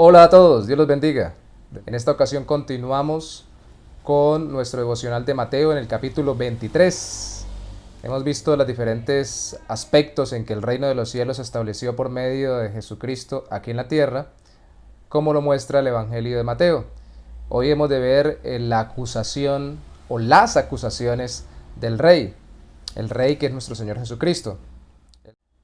Hola a todos, Dios los bendiga. En esta ocasión continuamos con nuestro devocional de Mateo en el capítulo 23. Hemos visto los diferentes aspectos en que el reino de los cielos se estableció por medio de Jesucristo aquí en la tierra, como lo muestra el Evangelio de Mateo. Hoy hemos de ver la acusación o las acusaciones del rey, el rey que es nuestro Señor Jesucristo.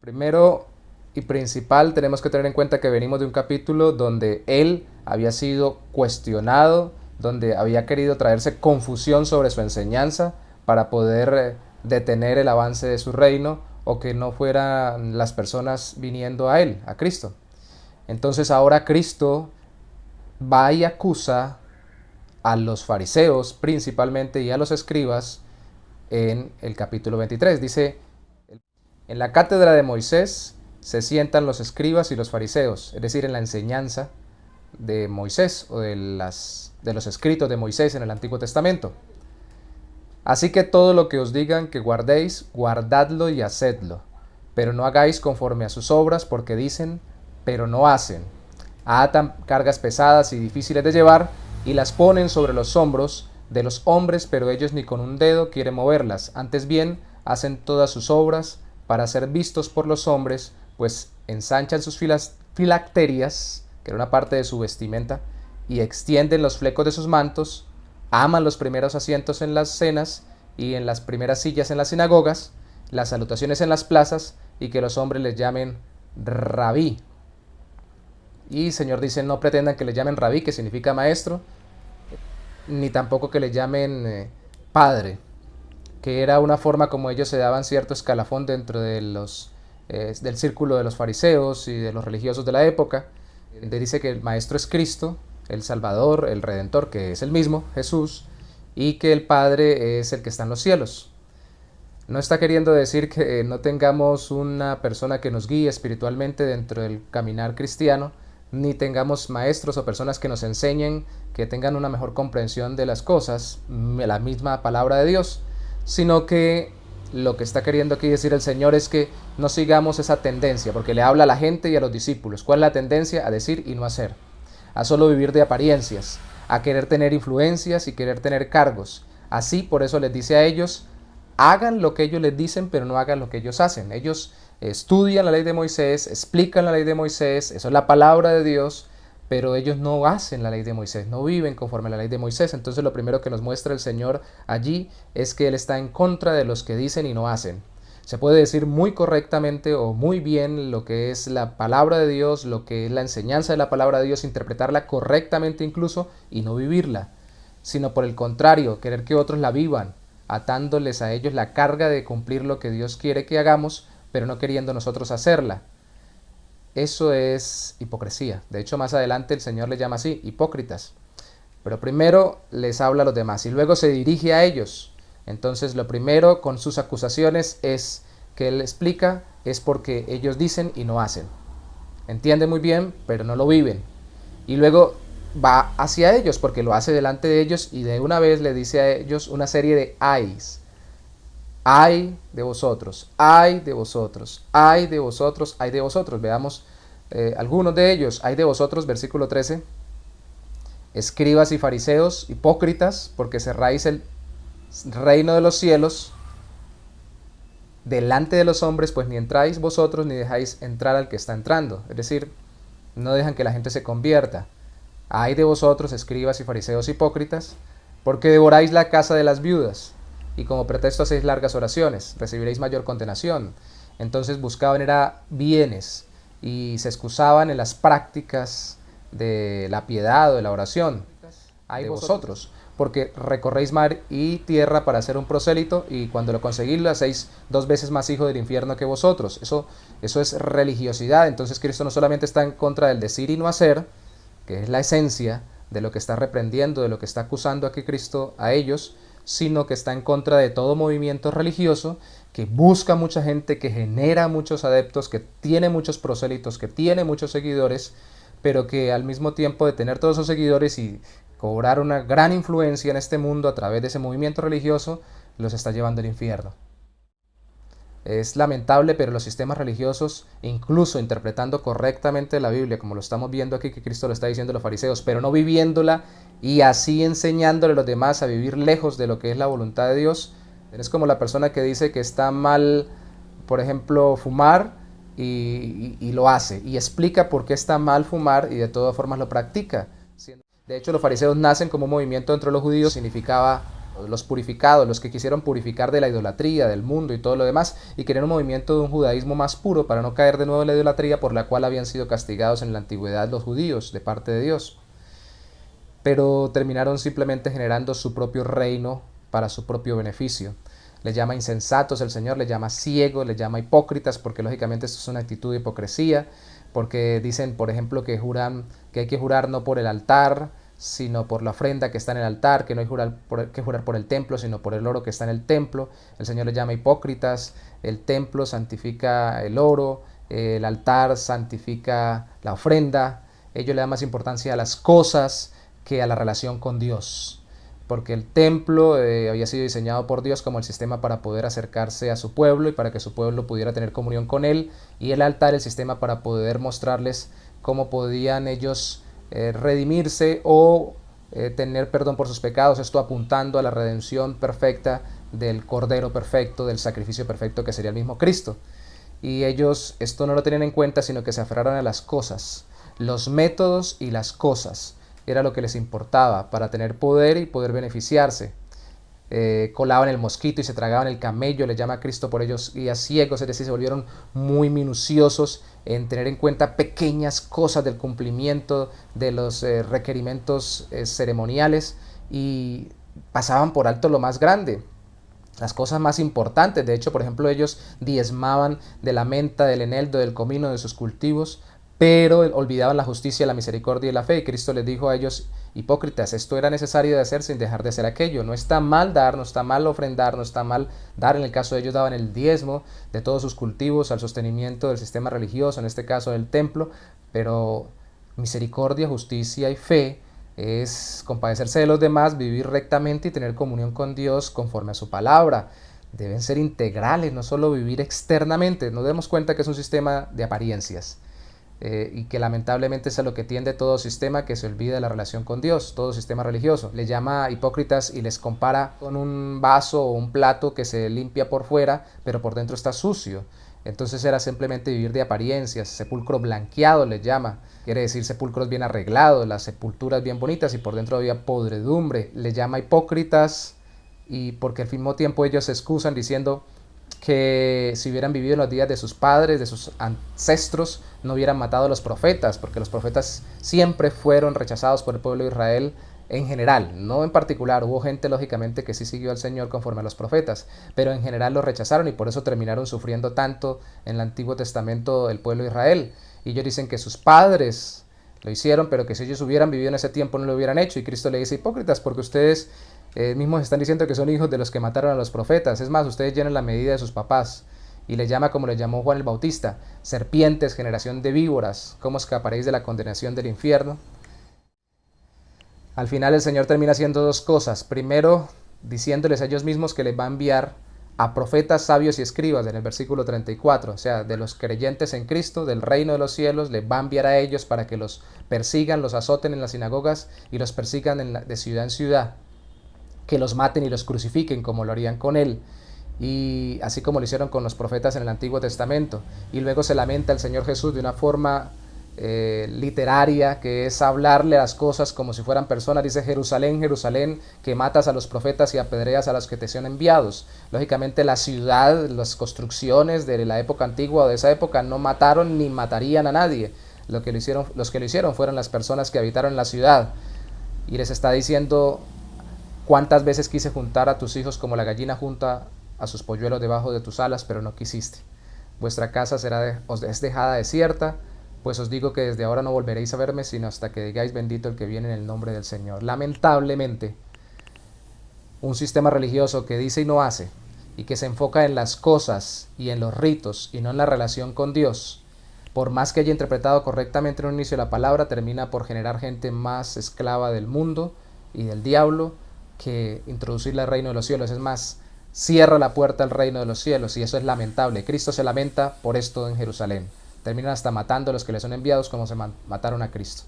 Primero y principal, tenemos que tener en cuenta que venimos de un capítulo donde él había sido cuestionado, donde había querido traerse confusión sobre su enseñanza para poder detener el avance de su reino o que no fueran las personas viniendo a él, a Cristo. Entonces ahora Cristo va y acusa a los fariseos principalmente y a los escribas en el capítulo 23. Dice: en la cátedra de Moisés se sientan los escribas y los fariseos, es decir, en la enseñanza de Moisés o de los escritos de Moisés en el Antiguo Testamento. Así que todo lo que os digan que guardéis, guardadlo y hacedlo, pero no hagáis conforme a sus obras, porque dicen, pero no hacen. Atan cargas pesadas y difíciles de llevar y las ponen sobre los hombros de los hombres, pero ellos ni con un dedo quieren moverlas. Antes bien, hacen todas sus obras para ser vistos por los hombres, pues ensanchan sus filacterias, que era una parte de su vestimenta, y extienden los flecos de sus mantos, aman los primeros asientos en las cenas y en las primeras sillas en las sinagogas, las salutaciones en las plazas, y que los hombres les llamen rabí. Y Señor dice, no pretendan que le llamen rabí, que significa maestro, ni tampoco que le llamen padre, que era una forma como ellos se daban cierto escalafón dentro de del círculo de los fariseos y de los religiosos de la época. Dice que el maestro es Cristo, el Salvador, el Redentor, que es el mismo, Jesús, y que el Padre es el que está en los cielos. No está queriendo decir que no tengamos una persona que nos guíe espiritualmente dentro del caminar cristiano, ni tengamos maestros o personas que nos enseñen, que tengan una mejor comprensión de las cosas, la misma palabra de Dios, sino que lo que está queriendo aquí decir el Señor es que no sigamos esa tendencia, porque le habla a la gente y a los discípulos. ¿Cuál es la tendencia? A decir y no hacer, a solo vivir de apariencias, a querer tener influencias y querer tener cargos. Así, por eso les dice a ellos, hagan lo que ellos les dicen, pero no hagan lo que ellos hacen. Ellos estudian la ley de Moisés, explican la ley de Moisés, eso es la palabra de Dios, pero ellos no hacen la ley de Moisés, no viven conforme a la ley de Moisés. Entonces lo primero que nos muestra el Señor allí es que Él está en contra de los que dicen y no hacen. Se puede decir muy correctamente o muy bien lo que es la palabra de Dios, lo que es la enseñanza de la palabra de Dios, interpretarla correctamente incluso y no vivirla, sino por el contrario, querer que otros la vivan, atándoles a ellos la carga de cumplir lo que Dios quiere que hagamos, pero no queriendo nosotros hacerla. Eso es hipocresía. De hecho, más adelante el Señor le llama así, hipócritas. Pero primero les habla a los demás y luego se dirige a ellos. Entonces lo primero con sus acusaciones es que Él explica es porque ellos dicen y no hacen. Entienden muy bien, pero no lo viven. Y luego va hacia ellos porque lo hace delante de ellos y de una vez le dice a ellos una serie de ayes. Ay de vosotros, ay de vosotros, ay de vosotros, ay de vosotros. Veamos algunos de ellos. Ay de vosotros, versículo 13. Escribas y fariseos, hipócritas, porque cerráis el reino de los cielos delante de los hombres, pues ni entráis vosotros ni dejáis entrar al que está entrando. Es decir, no dejan que la gente se convierta. Ay de vosotros, escribas y fariseos hipócritas, porque devoráis la casa de las viudas y como pretexto hacéis largas oraciones, recibiréis mayor condenación. Entonces buscaban era bienes y se excusaban en las prácticas de la piedad o de la oración. Ay de vosotros, porque recorréis mar y tierra para hacer un prosélito y cuando lo conseguís lo hacéis 2 veces más hijo del infierno que vosotros. Eso es religiosidad. Entonces Cristo no solamente está en contra del decir y no hacer, que es la esencia de lo que está reprendiendo, de lo que está acusando aquí Cristo a ellos, sino que está en contra de todo movimiento religioso que busca mucha gente, que genera muchos adeptos, que tiene muchos prosélitos, que tiene muchos seguidores, pero que al mismo tiempo de tener todos esos seguidores y cobrar una gran influencia en este mundo a través de ese movimiento religioso, los está llevando al infierno. Es lamentable, pero los sistemas religiosos, incluso interpretando correctamente la Biblia, como lo estamos viendo aquí que Cristo lo está diciendo a los fariseos, pero no viviéndola y así enseñándole a los demás a vivir lejos de lo que es la voluntad de Dios, es como la persona que dice que está mal, por ejemplo, fumar y lo hace, y explica por qué está mal fumar y de todas formas lo practica. De hecho, los fariseos nacen como un movimiento dentro de los judíos, significaba los purificados, los que quisieron purificar de la idolatría, del mundo y todo lo demás, y querían un movimiento de un judaísmo más puro para no caer de nuevo en la idolatría por la cual habían sido castigados en la antigüedad los judíos de parte de Dios. Pero terminaron simplemente generando su propio reino para su propio beneficio. Les llama insensatos el Señor, les llama ciegos, les llama hipócritas, porque lógicamente esto es una actitud de hipocresía, porque dicen, por ejemplo, que hay que jurar no por el altar, sino por la ofrenda que está en el altar, que no hay que jurar por el templo, sino por el oro que está en el templo. El Señor les llama hipócritas, el templo santifica el oro, el altar santifica la ofrenda. Ellos le dan más importancia a las cosas que a la relación con Dios, porque el templo había sido diseñado por Dios como el sistema para poder acercarse a su pueblo y para que su pueblo pudiera tener comunión con él, y el altar el sistema para poder mostrarles cómo podían ellos redimirse o tener perdón por sus pecados, esto apuntando a la redención perfecta del Cordero perfecto, del sacrificio perfecto que sería el mismo Cristo. Y ellos esto no lo tenían en cuenta, sino que se aferraron a las cosas, los métodos y las cosas. Era lo que les importaba para tener poder y poder beneficiarse. Colaban el mosquito y se tragaban el camello, le llama a Cristo por ellos guías ciegos, es decir, se volvieron muy minuciosos en tener en cuenta pequeñas cosas del cumplimiento de los requerimientos ceremoniales, y pasaban por alto lo más grande, las cosas más importantes. De hecho, por ejemplo, ellos diezmaban de la menta, del eneldo, del comino, de sus cultivos, pero olvidaban la justicia, la misericordia y la fe. Y Cristo les dijo a ellos: hipócritas, esto era necesario de hacer sin dejar de hacer aquello. No está mal dar, no está mal ofrendar, no está mal dar. En el caso de ellos daban el diezmo de todos sus cultivos al sostenimiento del sistema religioso, en este caso del templo, pero misericordia, justicia y fe es compadecerse de los demás, vivir rectamente y tener comunión con Dios conforme a su palabra. Deben ser integrales, no solo vivir externamente. Nos demos cuenta que es un sistema de apariencias. Y que lamentablemente es a lo que tiende todo sistema que se olvida de la relación con Dios, todo sistema religioso. Le llama hipócritas y les compara con un vaso o un plato que se limpia por fuera, pero por dentro está sucio. Entonces era simplemente vivir de apariencias, sepulcro blanqueado les llama, quiere decir sepulcros bien arreglados, las sepulturas bien bonitas, y por dentro había podredumbre. Le llama hipócritas y porque al mismo tiempo ellos se excusan diciendo que si hubieran vivido en los días de sus padres, de sus ancestros, no hubieran matado a los profetas, porque los profetas siempre fueron rechazados por el pueblo de Israel en general, no en particular. Hubo gente lógicamente que sí siguió al Señor conforme a los profetas, pero en general los rechazaron y por eso terminaron sufriendo tanto en el Antiguo Testamento el pueblo de Israel. Y ellos dicen que sus padres lo hicieron, pero que si ellos hubieran vivido en ese tiempo no lo hubieran hecho. Y Cristo le dice: hipócritas, porque ustedes mismos están diciendo que son hijos de los que mataron a los profetas. Es más, ustedes llenan la medida de sus papás. Y le llama, como le llamó Juan el Bautista: serpientes, generación de víboras, ¿cómo escaparéis de la condenación del infierno? Al final el Señor termina haciendo dos cosas. Primero, diciéndoles a ellos mismos que les va a enviar a profetas, sabios y escribas, en el versículo 34, o sea, de los creyentes en Cristo, del reino de los cielos, les va a enviar a ellos para que los persigan, los azoten en las sinagogas y los persigan de ciudad en ciudad, que los maten y los crucifiquen como lo harían con él, y así como lo hicieron con los profetas en el Antiguo Testamento. Y luego se lamenta el Señor Jesús de una forma literaria, que es hablarle a las cosas como si fueran personas. Dice: Jerusalén, Jerusalén, que matas a los profetas y apedreas a los que te son enviados. Lógicamente la ciudad, las construcciones de la época antigua o de esa época no mataron ni matarían a nadie. Los que lo hicieron fueron las personas que habitaron la ciudad. Y les está diciendo: cuántas veces quise juntar a tus hijos como la gallina junta a sus polluelos debajo de tus alas, pero no quisiste. Vuestra casa es dejada desierta. Pues os digo que desde ahora no volveréis a verme, sino hasta que digáis: bendito el que viene en el nombre del Señor. Lamentablemente, un sistema religioso que dice y no hace, y que se enfoca en las cosas y en los ritos, y no en la relación con Dios, por más que haya interpretado correctamente en un inicio la palabra, termina por generar gente más esclava del mundo y del diablo que introducirla al reino de los cielos. Es más, cierra la puerta al reino de los cielos, y eso es lamentable. Cristo se lamenta por esto en Jerusalén. Terminan hasta matando a los que le son enviados como se mataron a Cristo.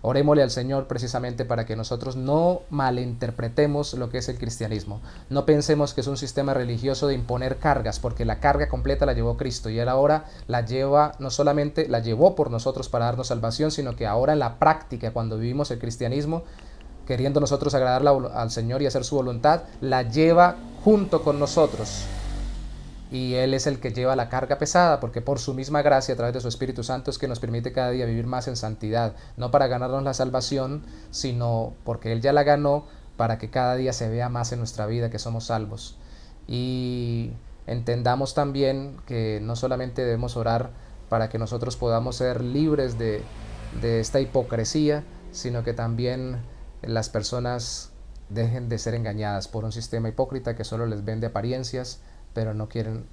Orémosle al Señor precisamente para que nosotros no malinterpretemos lo que es el cristianismo. No pensemos que es un sistema religioso de imponer cargas, porque la carga completa la llevó Cristo y Él ahora la lleva, no solamente la llevó por nosotros para darnos salvación, sino que ahora en la práctica, cuando vivimos el cristianismo, queriendo nosotros agradar al Señor y hacer su voluntad, la lleva junto con nosotros. Y Él es el que lleva la carga pesada, porque por su misma gracia, a través de su Espíritu Santo, es que nos permite cada día vivir más en santidad, no para ganarnos la salvación, sino porque Él ya la ganó, para que cada día se vea más en nuestra vida que somos salvos. Y entendamos también que no solamente debemos orar para que nosotros podamos ser libres de esta hipocresía, sino que también las personas dejen de ser engañadas por un sistema hipócrita que solo les vende apariencias, pero no quieren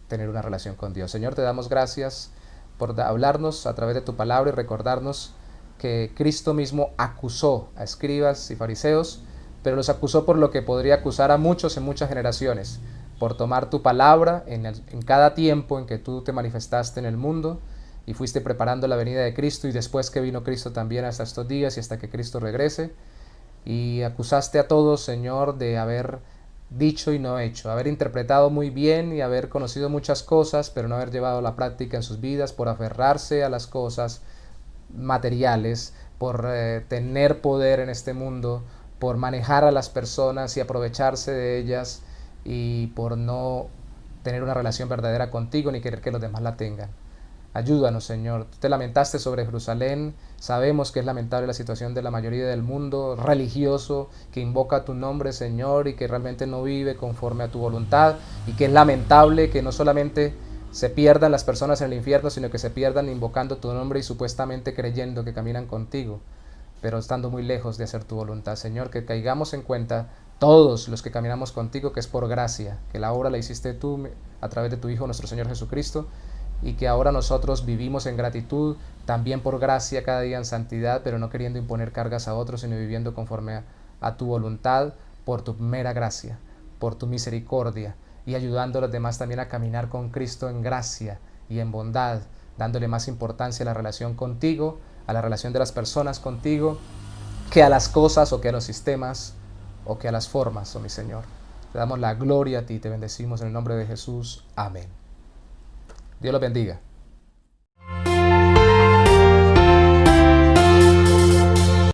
tener una relación con Dios. Señor, te damos gracias por hablarnos a través de tu palabra y recordarnos que Cristo mismo acusó a escribas y fariseos, pero los acusó por lo que podría acusar a muchos en muchas generaciones, por tomar tu palabra en cada tiempo en que tú te manifestaste en el mundo y fuiste preparando la venida de Cristo, y después que vino Cristo también hasta estos días y hasta que Cristo regrese, y acusaste a todos, Señor, de haber dicho y no hecho, haber interpretado muy bien y haber conocido muchas cosas, pero no haber llevado a la práctica en sus vidas, por aferrarse a las cosas materiales, por tener poder en este mundo, por manejar a las personas y aprovecharse de ellas, y por no tener una relación verdadera contigo ni querer que los demás la tengan. Ayúdanos, Señor. Tú te lamentaste sobre Jerusalén. Sabemos que es lamentable la situación de la mayoría del mundo religioso que invoca tu nombre, Señor, y que realmente no vive conforme a tu voluntad, y que es lamentable que no solamente se pierdan las personas en el infierno, sino que se pierdan invocando tu nombre y supuestamente creyendo que caminan contigo, pero estando muy lejos de hacer tu voluntad. Señor, que caigamos en cuenta todos los que caminamos contigo, que es por gracia, que la obra la hiciste tú a través de tu Hijo, nuestro Señor Jesucristo, y que ahora nosotros vivimos en gratitud, también por gracia cada día en santidad, pero no queriendo imponer cargas a otros, sino viviendo conforme a tu voluntad, por tu mera gracia, por tu misericordia, y ayudando a los demás también a caminar con Cristo en gracia y en bondad, dándole más importancia a la relación contigo, a la relación de las personas contigo, que a las cosas o que a los sistemas o que a las formas, oh mi Señor. Te damos la gloria a ti, te bendecimos en el nombre de Jesús. Amén. Dios los bendiga.